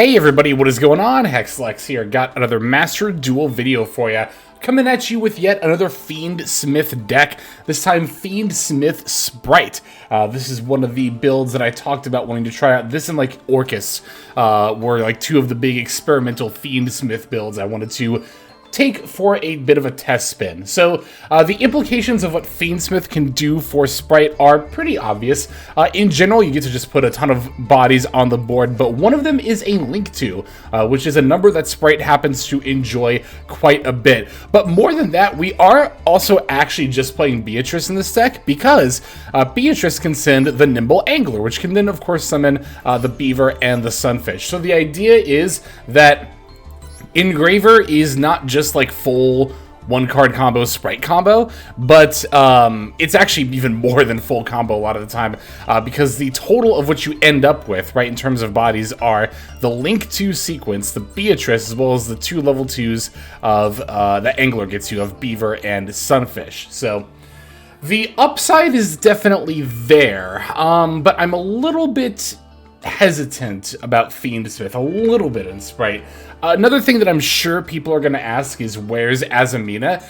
Hey everybody, what is going on? Hexlex here. Got another Master Duel video for you. Coming at you with yet another Fiendsmith deck, this time Fiendsmith Spright. This is one of the builds that I talked about wanting to try out. This and like Orcus were like two of the big experimental Fiendsmith builds I wanted to take for a bit of a test spin. So the implications of what Fiendsmith can do for Spright are pretty obvious. In general, you get to just put a ton of bodies on the board, but one of them is a link to, which is a number that Spright happens to enjoy quite a bit. But more than that, we are also actually just playing Beatrice in this deck because Beatrice can send the Nimble Angler, which can then of course summon the Beaver and the Sunfish. So the idea is that Engraver is not just like full one card combo Spright combo, but it's actually even more than full combo a lot of the time because the total of what you end up with, right, in terms of bodies are the Link 2 sequence, the Beatrice, as well as the two level 2s of the Angler gets you of Beaver and Sunfish. So the upside is definitely there, but I'm a little bit hesitant about Fiendsmith, a little bit in Spright. Another thing that I'm sure people are going to ask is, where's Azamina?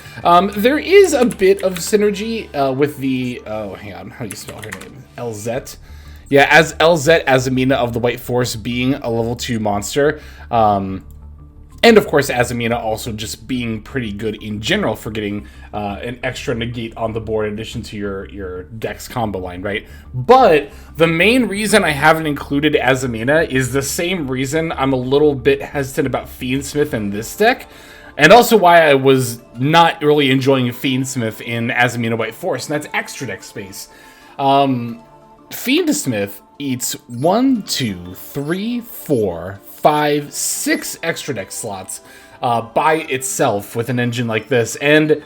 There is a bit of synergy with the, oh, hang on, how do you spell her name? LZ? Yeah, as LZ, Azamina of the White Force being a level 2 monster. And of course, Azamina also just being pretty good in general for getting an extra negate on the board in addition to your dex combo line, right? But the main reason I haven't included Azamina is the same reason I'm a little bit hesitant about Fiendsmith in this deck, and also why I was not really enjoying Fiendsmith in Azamina White Force, and that's extra deck space. Fiendsmith eats 1, 2, 3, 4, 5, 6 extra deck slots by itself with an engine like this, and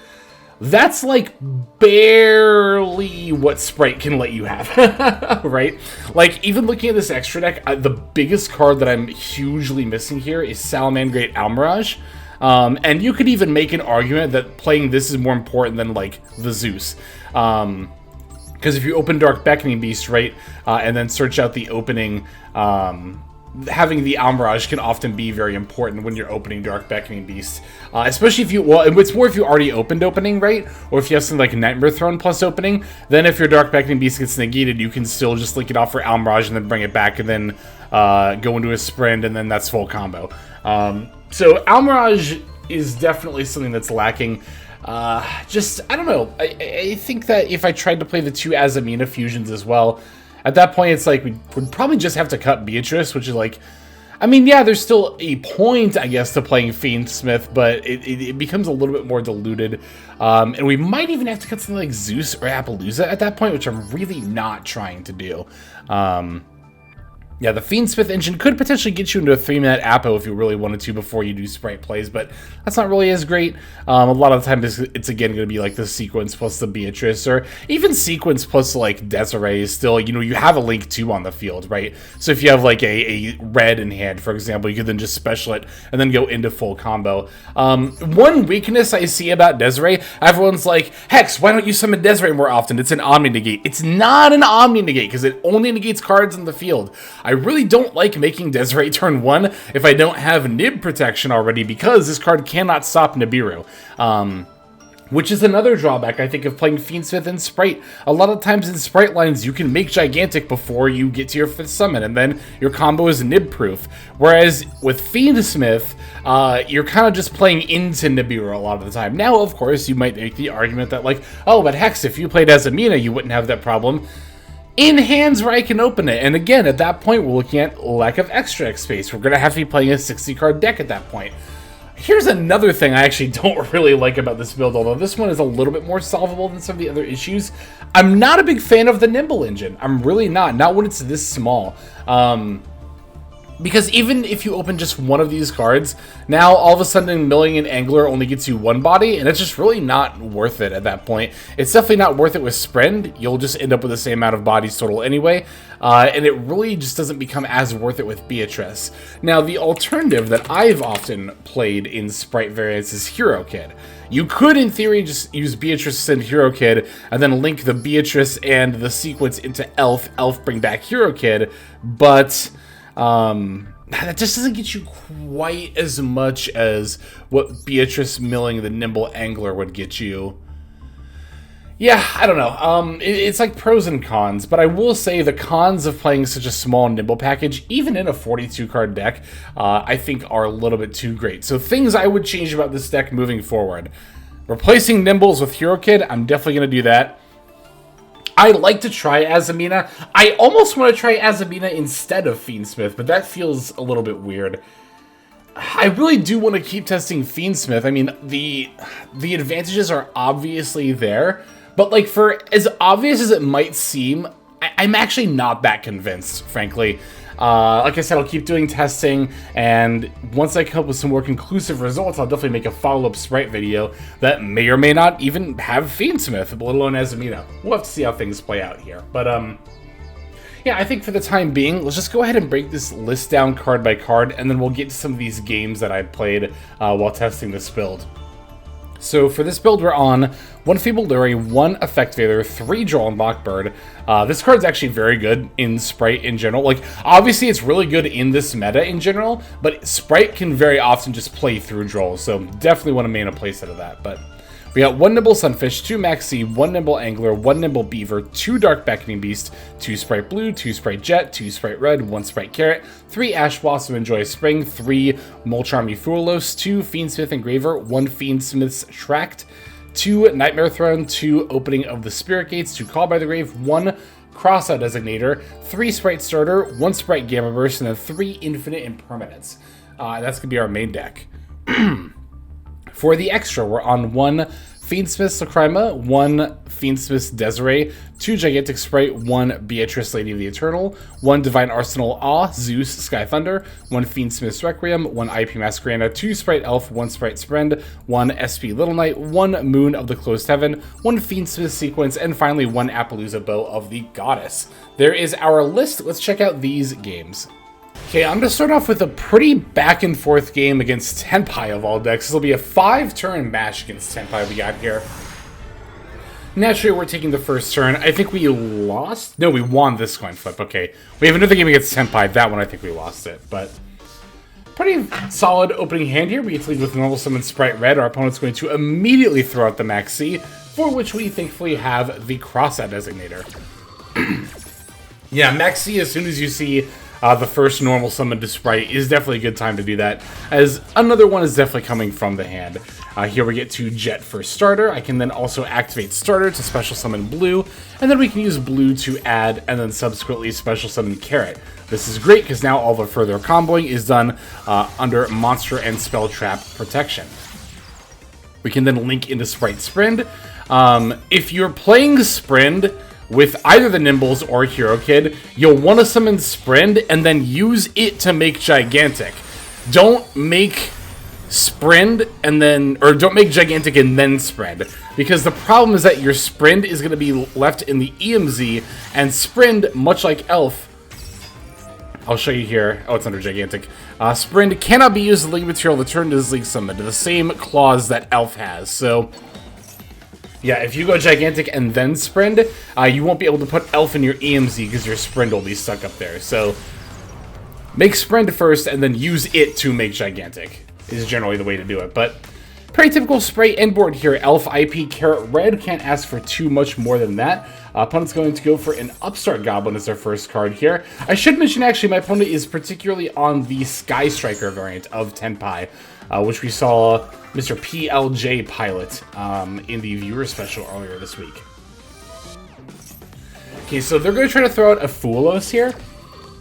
that's like barely what Spright can let you have, right? Like, even looking at this extra deck, the biggest card that I'm hugely missing here is Salamangreat Almirage, and you could even make an argument that playing this is more important than like the Zeus. Because if you open Dark Beckoning Beast, right, and then search out the opening, having the Almirage can often be very important when you're opening Dark Beckoning Beast. Especially if you, well, it's more if you already opened opening, right? Or if you have something like Nightmare Throne plus opening, then if your Dark Beckoning Beast gets negated, you can still just link it off for Almirage and then bring it back and then go into a sprint, and then that's full combo. So Almirage is definitely something that's lacking. I don't know. I think that if I tried to play the two Azamina fusions as well, at that point it's like we'd probably just have to cut Beatrice, which is like, I mean, yeah, there's still a point, I guess, to playing Fiendsmith, but it becomes a little bit more diluted. And we might even have to cut something like Zeus or Appaloosa at that point, which I'm really not trying to do. Yeah, the Fiendsmith engine could potentially get you into a 3-minute Appo if you really wanted to before you do Spright plays, but that's not really as great. A lot of the time it's again going to be like the Sequence plus the Beatrice, or even Sequence plus like Desiree is still, you know, you have a Link 2 on the field, right? So if you have like a red in hand, for example, you could then just special it and then go into full combo. One weakness I see about Desiree, everyone's like, Hex, why don't you summon Desiree more often? It's an Omni Negate. It's not an Omni Negate because it only negates cards in the field. I really don't like making Desiree turn 1 if I don't have Nib protection already, because this card cannot stop Nibiru. Which is another drawback, I think, of playing Fiendsmith and Spright. A lot of times in Spright lines, you can make Gigantic before you get to your 5th summon, and then your combo is Nib-proof. Whereas with Fiendsmith, you're kind of just playing into Nibiru a lot of the time. Now, of course, you might make the argument that, like, oh, but Hex, if you played Azamina, you wouldn't have that problem. In hands where I can open it. And again, at that point, we're looking at lack of extra deck space. We're going to have to be playing a 60-card deck at that point. Here's another thing I actually don't really like about this build, although this one is a little bit more solvable than some of the other issues. I'm not a big fan of the Nimble engine. I'm really not when it's this small. Because even if you open just one of these cards, now all of a sudden Milling and Angler only gets you one body, and it's just really not worth it at that point. It's definitely not worth it with Sprend. You'll just end up with the same amount of bodies total anyway, and it really just doesn't become as worth it with Beatrice. Now, the alternative that I've often played in Spright variants is Hero Kid. You could, in theory, just use Beatrice to send Hero Kid, and then link the Beatrice and the sequence into Elf, bring back Hero Kid, but that just doesn't get you quite as much as what Beatrice milling the Nimble Angler would get you. Yeah, I don't know. It's like pros and cons, but I will say the cons of playing such a small Nimble package, even in a 42-card deck, I think are a little bit too great. So things I would change about this deck moving forward. Replacing Nimbles with Hero Kid, I'm definitely going to do that. I'd like to try Azamina. I almost want to try Azamina instead of Fiendsmith, but that feels a little bit weird. I really do want to keep testing Fiendsmith. I mean, the advantages are obviously there, but like for as obvious as it might seem, I'm actually not that convinced, frankly. Like I said, I'll keep doing testing, and once I come up with some more conclusive results, I'll definitely make a follow-up Spright video that may or may not even have Fiendsmith, let alone Azamina. We'll have to see how things play out here. But, yeah, I think for the time being, let's just go ahead and break this list down card by card, and then we'll get to some of these games that I played while testing this build. So for this build, we're on 1 Feeble Lurie, 1 Effect Veiler, 3 Droll and Lockbird. This card's actually very good in Spright in general. Like, obviously it's really good in this meta in general, but Spright can very often just play through Droll, so definitely want to main a playset of that. But we got 1 Nimble Sunfish, 2 Maxi, 1 Nimble Angler, 1 Nimble Beaver, 2 Dark Beckoning Beast, 2 Spright Blue, 2 Spright Jet, 2 Spright Red, 1 Spright Carrot, 3 Ash Blossom Enjoy Spring, 3 Molcharmy Fuelos, 2 Fiendsmith Engraver, 1 Fiendsmith's Tract, 2 Nightmare Throne, 2 Opening of the Spirit Gates, 2 Call by the Grave, 1 Crossout Designator, 3 Spright Starter, 1 Spright Gamma Burst, and then 3 Infinite Impermanence. That's going to be our main deck. For the extra, we're on 1 Fiendsmith's Lacrima, 1 Fiendsmith's Desiree, 2 Gigantic Spright, 1 Beatrice Lady of the Eternal, 1 Divine Arsenal Awe, Zeus Sky Thunder, 1 Fiendsmith's Requiem, 1 IP Masquerada, 2 Spright Elf, 1 Spright Sprend, 1 SP Little Knight, 1 Moon of the Closed Heaven, 1 Fiendsmith Sequence, and finally 1 Appaloosa Bow of the Goddess. There is our list. Let's check out these games. Okay, I'm going to start off with a pretty back-and-forth game against Tenpai of all decks. This will be a 5-turn match against Tenpai we got here. Naturally, we're taking the first turn. I think we lost? No, we won this coin flip. Okay, we have another game against Tenpai. That one, I think we lost it, but pretty solid opening hand here. We get to lead with normal summon Spright Red. Our opponent's going to immediately throw out the Maxi, for which we thankfully have the Crossout Designator. Yeah, Maxi, as soon as you see the first normal summon to Spright, is definitely a good time to do that, as another one is definitely coming from the hand. Here we get to Jet for starter. I can then also activate starter to special summon Blue, and then we can use Blue to add and then subsequently special summon Carrot. This is great because now all the further comboing is done under monster and spell trap protection. We can then link into Spright Sprend. If you're playing Sprend with either the Nimbles or Hero Kid, you'll want to summon Sprend and then use it to make Gigantic. Don't make Sprend and then, or don't make Gigantic and then Sprend, because the problem is that your Sprend is going to be left in the EMZ, and Sprend, much like Elf, I'll show you here. Oh, it's under Gigantic. Sprend cannot be used as League material the turn it is League summoned, the same clause that Elf has. So yeah, if you go Gigantic and then Sprend, you won't be able to put Elf in your EMZ because your Sprend will be stuck up there. So make Sprend first and then use it to make Gigantic is generally the way to do it. But pretty typical Spright end board here. Elf, IP, Carrot, Red. Can't ask for too much more than that. Opponent's going to go for an Upstart Goblin as their first card here. I should mention, actually, my opponent is particularly on the Sky Striker variant of Tenpai, which we saw Mr. PLJ pilot in the viewer special earlier this week. Okay, so they're going to try to throw out a Fuelos here,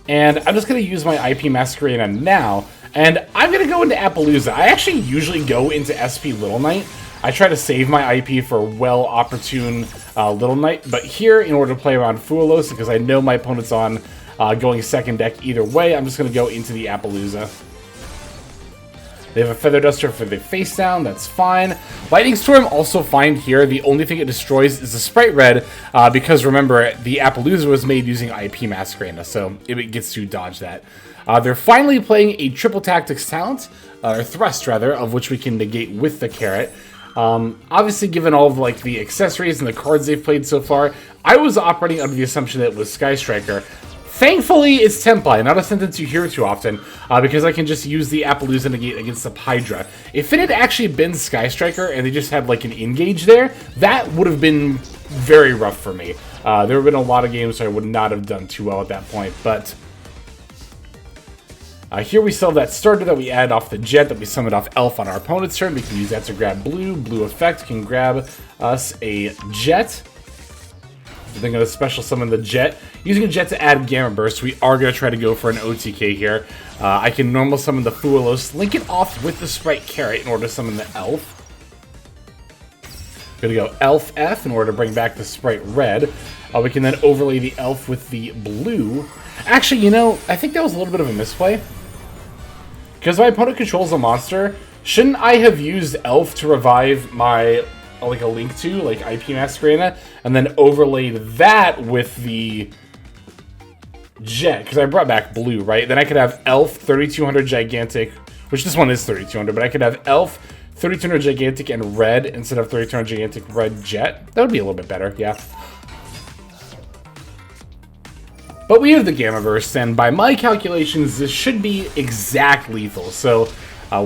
and I'm just going to use my IP Masquerada now, and I'm going to go into Appaloosa. I actually usually go into SP Little Knight. I try to save my IP for well-opportune Little Knight, but here, in order to play around Fuelos, because I know my opponent's on going second deck either way, I'm just going to go into the Appaloosa. They have a Feather Duster for the face down, that's fine. Lightning Storm also fine here. The only thing it destroys is the Spright Red, because remember, the Appaloosa was made using IP Masquerada, so it gets to dodge that. They're finally playing a Triple Tactics talent, or Thrust rather, of which we can negate with the Carrot. Obviously, given all of like the accessories and the cards they've played so far, I was operating under the assumption that it was Sky Striker. Thankfully, it's Tenpai, not a sentence you hear too often, because I can just use the Appaloosa Negate against the Hydra. If it had actually been Sky Striker and they just had like an engage there, that would have been very rough for me. There have been a lot of games where I would not have done too well at that point, but here we still have that starter that we add off the jet that we summoned off Elf on our opponent's turn. We can use that to grab blue. Blue effect can grab us a jet. Then going to special summon the jet. Using a jet to add Gamma Burst, we are going to try to go for an OTK here. I can normal summon the Fuelos, link it off with the Spright Carrot in order to summon the Elf. Going to go Elf F in order to bring back the Spright Red. We can then overlay the Elf with the blue. Actually, you know, I think that was a little bit of a misplay. Because my opponent controls a monster, shouldn't I have used Elf to revive my... like a link to, like IP Masquerena, and then overlaid that with the jet, because I brought back blue, right? Then I could have Elf 3200 Gigantic, which this one is 3200, but I could have Elf 3200 Gigantic and red instead of 3200 Gigantic red jet. That would be a little bit better, yeah. But we have the Gamma Burst, and by my calculations, this should be exact lethal, so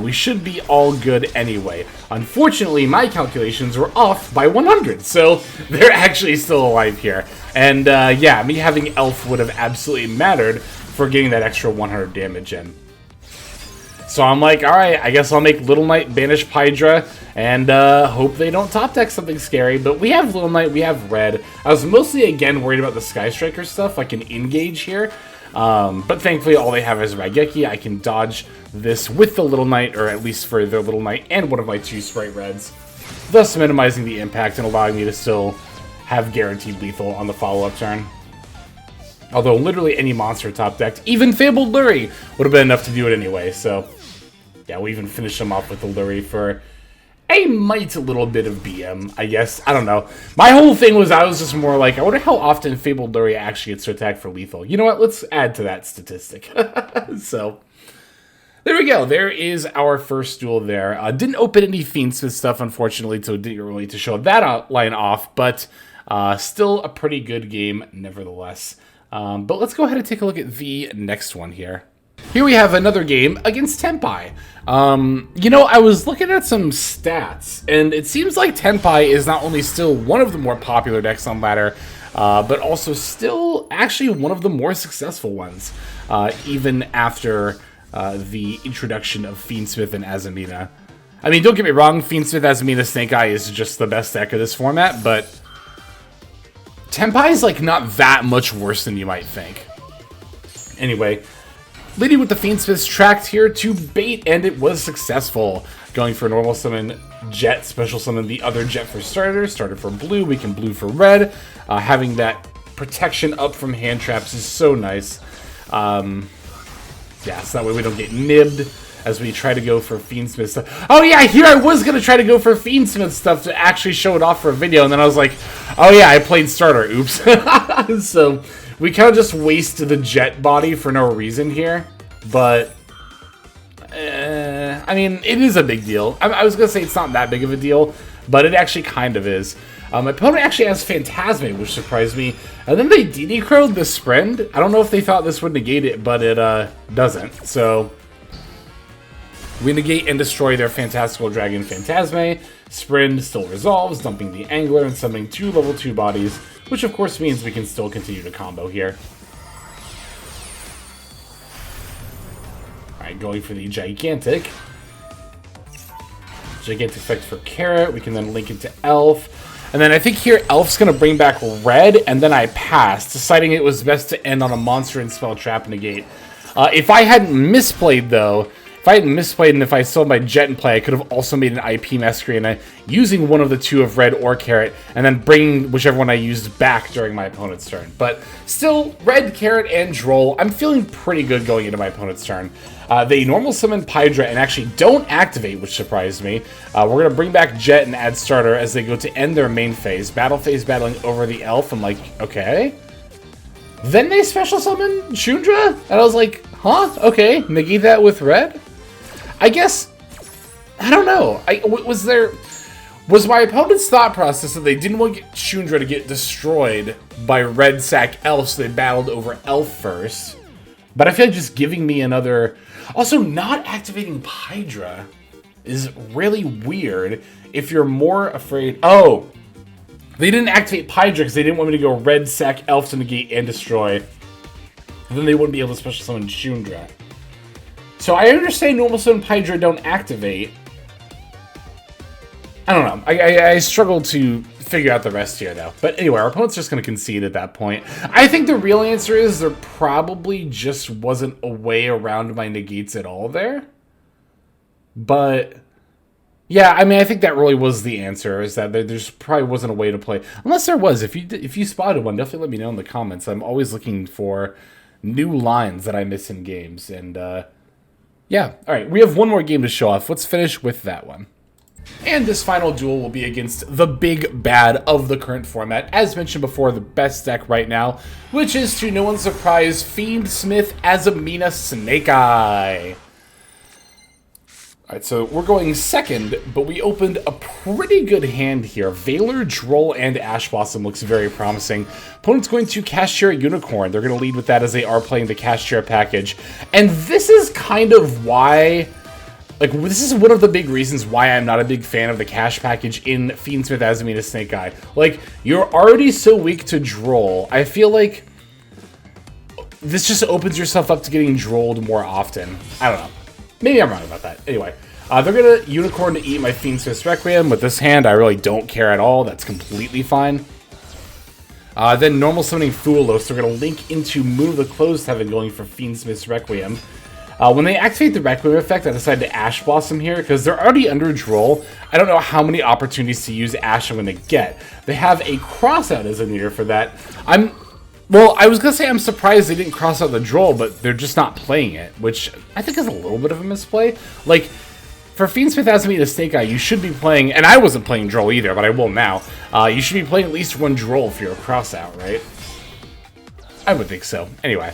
we should be all good anyway. Unfortunately, my calculations were off by 100, so they're actually still alive here. And yeah, me having Elf would have absolutely mattered for getting that extra 100 damage in. So I'm like, alright, I guess I'll make Little Knight banish Hydra and hope they don't top deck something scary. But we have Little Knight, we have red. I was mostly, again, worried about the Sky Striker stuff, like an engage here. But thankfully, all they have is Raigeki. I can dodge this with the Little Knight, or at least for their Little Knight and one of my 2 Spright Reds, thus minimizing the impact and allowing me to still have guaranteed lethal on the follow-up turn. Although literally any monster top decked, even Fabled Lurie, would have been enough to do it anyway. So yeah, we even finished them off with the Lurie for a little bit of BM, I guess. I don't know. My whole thing was, I was just more like, I wonder how often Fabled Lurie actually gets to attack for lethal. You know what? Let's add to that statistic. So, there we go. There is our first duel there. Didn't open any Fiendsmith stuff, unfortunately, so didn't really to show that line off, but still a pretty good game, nevertheless. But let's go ahead and take a look at the next one here. Here we have another game against Tenpai. You know, I was looking at some stats, and it seems like Tenpai is not only still one of the more popular decks on ladder, but also still actually one of the more successful ones, even after the introduction of Fiendsmith and Azamina. I mean, don't get me wrong, Fiendsmith, Azamina, Snake Eye is just the best deck of this format, but Tenpai is like not that much worse than you might think. Anyway, leading with the Fiendsmith's tracked here to bait, and it was successful. Going for normal summon jet, special summon the other jet for starter. Starter for blue, we can blue for red. Having that protection up from hand traps is so nice. Yeah, so that way we don't get nibbed as we try to go for Fiendsmith stuff. Oh yeah, here I was going to try to go for Fiendsmith stuff to actually show it off for a video, and then I was like, oh yeah, I played starter, oops. So we kind of just wasted the jet body for no reason here, but I mean, it is a big deal. I was going to say it's not that big of a deal, but it actually kind of is. My opponent actually has Phantasme, which surprised me. And then they DD Crow'd the Sprend. I don't know if they thought this would negate it, but it doesn't. So we negate and destroy their Fantastical Dragon Phantasme. Sprend still resolves, dumping the Angler and summoning 2 level 2 bodies, which of course means we can still continue to combo here. Alright, going for the Gigantic. Gigantic effect for Carrot. We can then link it to Elf. And then I think here Elf's going to bring back red, and then I passed, deciding it was best to end on a monster and spell trap negate. If I hadn't misplayed, though, and if I still had my jet in play, I could have also made an IP Masquerena using one of the 2 of red or carrot, and then bringing whichever one I used back during my opponent's turn. But still, red, carrot, and droll, I'm feeling pretty good going into my opponent's turn. They normal summon Hydra and actually don't activate, which surprised me. We're going to bring back Jet and add Starter as they go to end their main phase. Battle phase battling over the Elf. I'm like, okay. Then they special summon Shundra? And I was like, huh? Okay, negate that with red? I guess, I don't know. Was there was my opponent's thought process that they didn't want Shundra to get destroyed by red sack elf, so they battled over elf first. But I feel like just giving me another... Also, not activating Pydra is really weird if you're more afraid... Oh! They didn't activate Pydra because they didn't want me to go red sack elf to negate and destroy. Then they wouldn't be able to special summon Shundra. So I understand normal summon Pydra don't activate. I don't know. I struggle to figure out the rest here, though. But anyway, our opponent's just going to concede at that point. I think the real answer is there probably just wasn't a way around my negates at all there. But... yeah, I mean, I think that really was the answer, is that there just probably wasn't a way to play. Unless there was. If you spotted one, definitely let me know in the comments. I'm always looking for new lines that I miss in games. And, yeah. All right, we have one more game to show off. Let's finish with that one. And this final duel will be against the big bad of the current format. As mentioned before, the best deck right now, which is, to no one's surprise, Fiendsmith Azamina Snake Eye. Alright, so we're going second, but we opened a pretty good hand here. Valor, Droll, and Ash Blossom looks very promising. Opponent's going to Cashier Unicorn. They're going to lead with that as they are playing the Cashier package. And this is kind of why... like, this is one of the big reasons why I'm not a big fan of the cash package in Fiendsmith Azamina Snake Eye. Like, you're already so weak to Droll. I feel like this just opens yourself up to getting Drolled more often. I don't know. Maybe I'm wrong about that. Anyway, they're going to Unicorn to eat my Fiendsmith's Requiem. With this hand, I really don't care at all. That's completely fine. Then normal summoning Foolos. They're going to link into Move the Closed Heaven going for Fiendsmith's Requiem. When they activate the Requiem effect, I decided to Ash Blossom here, because they're already under Droll. I don't know how many opportunities to use Ash I'm going to get. They have a Crossout as a meter for that. Well, I was going to say I'm surprised they didn't cross out the Droll, but they're just not playing it, which I think is a little bit of a misplay. Like, for Fiendsmith Azamina Snake Eye, you should be playing, and I wasn't playing Droll either, but I will now. You should be playing at least one Droll for your Crossout, right? I would think so. Anyway.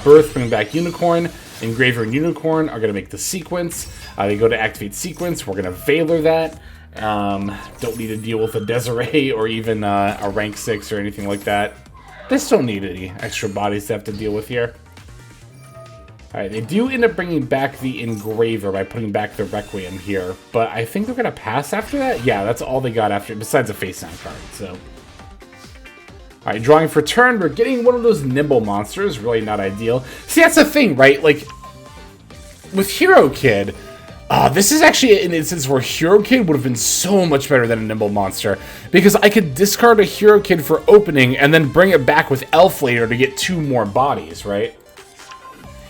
Birth, bring back Unicorn. Engraver and Unicorn are going to make the sequence. They go to activate sequence. We're going to Valor that. Don't need to deal with a Desiree or even a rank 6 or anything like that. This don't need any extra bodies to have to deal with here. Alright, they do end up bringing back the Engraver by putting back the Requiem here. But I think they're going to pass after that? Yeah, that's all they got after, besides a face-down card, so... Alright, drawing for turn, we're getting one of those Nimble monsters, really not ideal. See, that's the thing, right? Like, with Hero Kid, this is actually an instance where Hero Kid would have been so much better than a Nimble monster, because I could discard a Hero Kid for opening, and then bring it back with Elf later to get 2 more bodies, right?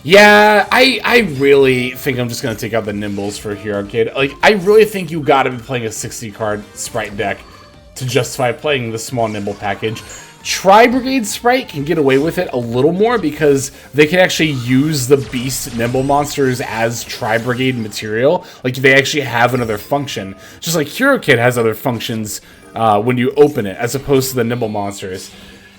Yeah, I really think I'm just going to take out the Nimbles for Hero Kid. Like, I really think you got to be playing a 60-card Spright deck to justify playing the small Nimble package. Tri-brigade Spright can get away with it a little more because they can actually use the Beast Nimble monsters as Tri-brigade material. Like, they actually have another function. Just like Hero Kid has other functions when you open it, as opposed to the Nimble monsters.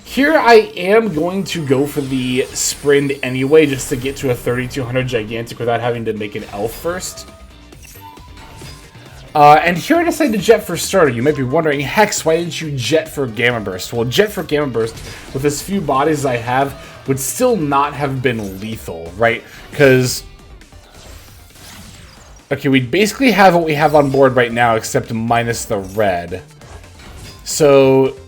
Here I am going to go for the Sprint anyway, just to get to a 3200 Gigantic without having to make an Elf first. And here I decided to Jet for starter. You might be wondering, Hex, why didn't you Jet for Gamma Burst? Well, Jet for Gamma Burst, with as few bodies as I have, would still not have been lethal, right? Because, okay, we basically have what we have on board right now, except minus the red. So,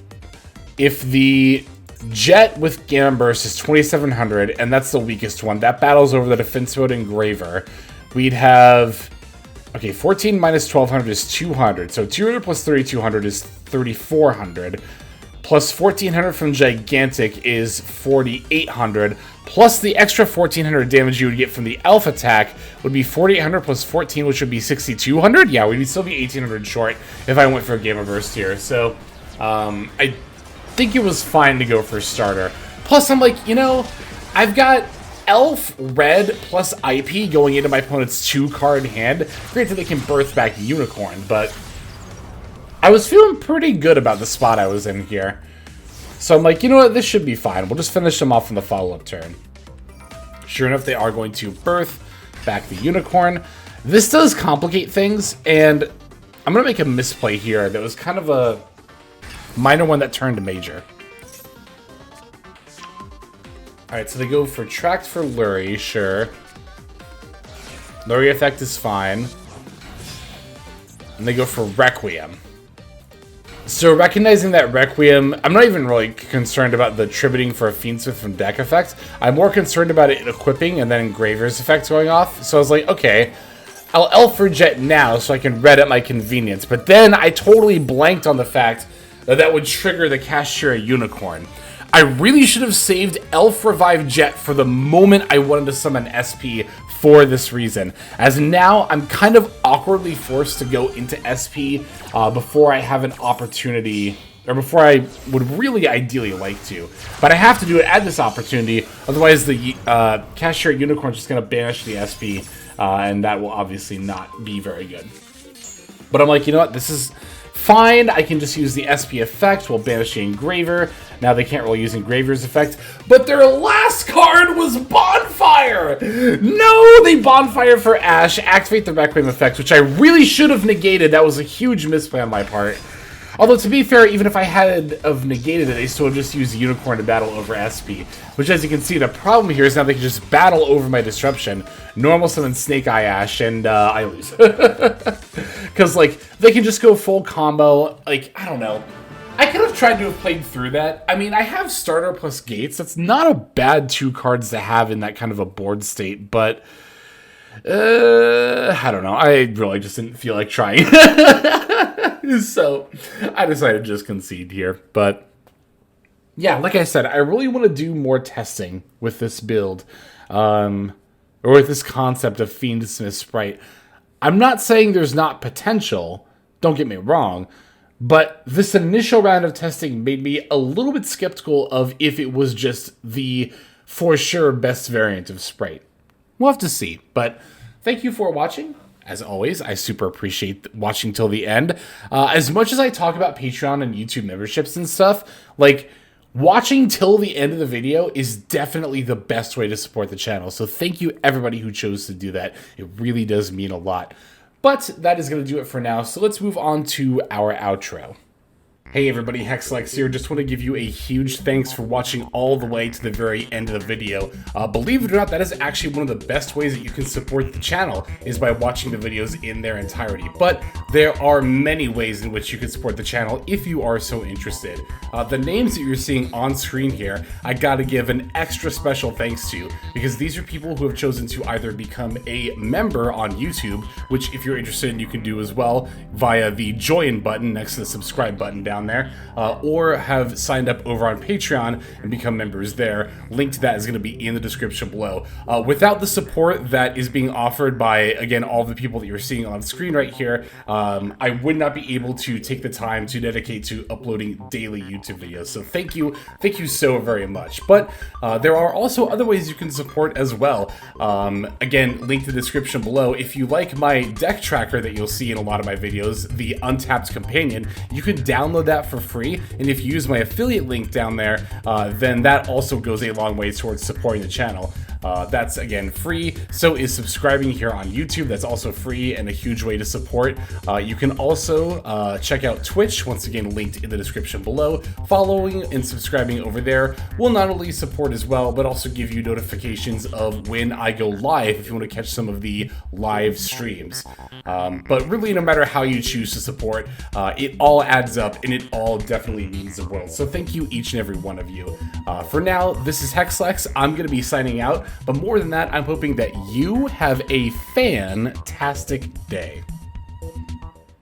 if the Jet with Gamma Burst is 2700, and that's the weakest one, that battles over the Defense Mode Engraver, we'd have... Okay, 14 minus 1200 is 200. So 200 plus 3200 is 3400. Plus 1400 from Gigantic is 4800. Plus the extra 1400 damage you would get from the Elf attack would be 4800 plus 14, which would be 6200. Yeah, we'd still be 1800 short if I went for a Gamma Burst here. So I think it was fine to go for starter. Plus, I'm like, you know, I've got Elf, Red, plus IP going into my opponent's 2-card hand. Granted, they can birth back Unicorn, but I was feeling pretty good about the spot I was in here. So I'm like, you know what, this should be fine. We'll just finish them off in the follow-up turn. Sure enough, they are going to birth back the Unicorn. This does complicate things, and I'm going to make a misplay here that was kind of a minor one that turned major. Alright, so they go for Tract for Lurie, sure. Lurie effect is fine. And they go for Requiem. So recognizing that Requiem, I'm not even really concerned about the tributing for a Fiendsmith from deck effect. I'm more concerned about it equipping and then Engraver's effect going off. So I was like, okay, I'll Elf for Jet now so I can red at my convenience. But then I totally blanked on the fact that that would trigger the Cashier Unicorn. I really should have saved Elf Revive Jet for the moment I wanted to summon SP for this reason, as now I'm kind of awkwardly forced to go into SP before I have an opportunity, or before I would really ideally like to. But I have to do it at this opportunity, otherwise the Cashier Unicorn is just going to banish the SP, and that will obviously not be very good. But I'm like, you know what, this is fine, I can just use the SP effect while banishing Engraver. Now they can't really use Engraver's effect, but their last card was Bonfire! No, they Bonfire for Ash, activate the Requiem effect, which I really should have negated. That was a huge misplay on my part. Although, to be fair, even if I had have negated it, they still would just use Unicorn to battle over SP. Which, as you can see, the problem here is now they can just battle over my Disruption, normal summon Snake Eye Ash, and I lose. Because, like, they can just go full combo. Like, I don't know. I could have tried to have played through that. I mean, I have Starter plus Gates. That's not a bad 2 cards to have in that kind of a board state, but I don't know. I really just didn't feel like trying. So I decided to just concede here. But yeah, like I said, I really want to do more testing with this build, or with this concept of Fiendsmith Spright. I'm not saying there's not potential, don't get me wrong, but this initial round of testing made me a little bit skeptical of if it was just the for sure best variant of Spright. We'll have to see, but thank you for watching. As always, I super appreciate watching till the end. As much as I talk about Patreon and YouTube memberships and stuff, like, watching till the end of the video is definitely the best way to support the channel. So thank you everybody who chose to do that. It really does mean a lot. But that is going to do it for now, so let's move on to our outro. Hey everybody, Hexlex here. Just want to give you a huge thanks for watching all the way to the very end of the video. Believe it or not, that is actually one of the best ways that you can support the channel, is by watching the videos in their entirety. But there are many ways in which you can support the channel if you are so interested. The names that you're seeing on screen here, I gotta give an extra special thanks to, because these are people who have chosen to either become a member on YouTube, which if you're interested you can do as well via the join button next to the subscribe button down there, or have signed up over on Patreon and become members there. Link to that is going to be in the description below. Without the support that is being offered by, again, all the people that you're seeing on screen right here, I would not be able to take the time to dedicate to uploading daily YouTube videos. So thank you so very much. But there are also other ways you can support as well. Again, link to the description below. If you like my deck tracker that you'll see in a lot of my videos, the Untapped Companion, you can download that for free, and if you use my affiliate link down there, then that also goes a long way towards supporting the channel. That's, again, free. So is subscribing here on YouTube. That's also free and a huge way to support. You can also check out Twitch, once again linked in the description below. Following and subscribing over there will not only support as well, but also give you notifications of when I go live if you want to catch some of the live streams. But really, no matter how you choose to support, it all adds up, and it all definitely means the world. So thank you, each and every one of you. For now, this is Hexlex. I'm going to be signing out. But more than that, I'm hoping that you have a fantastic day.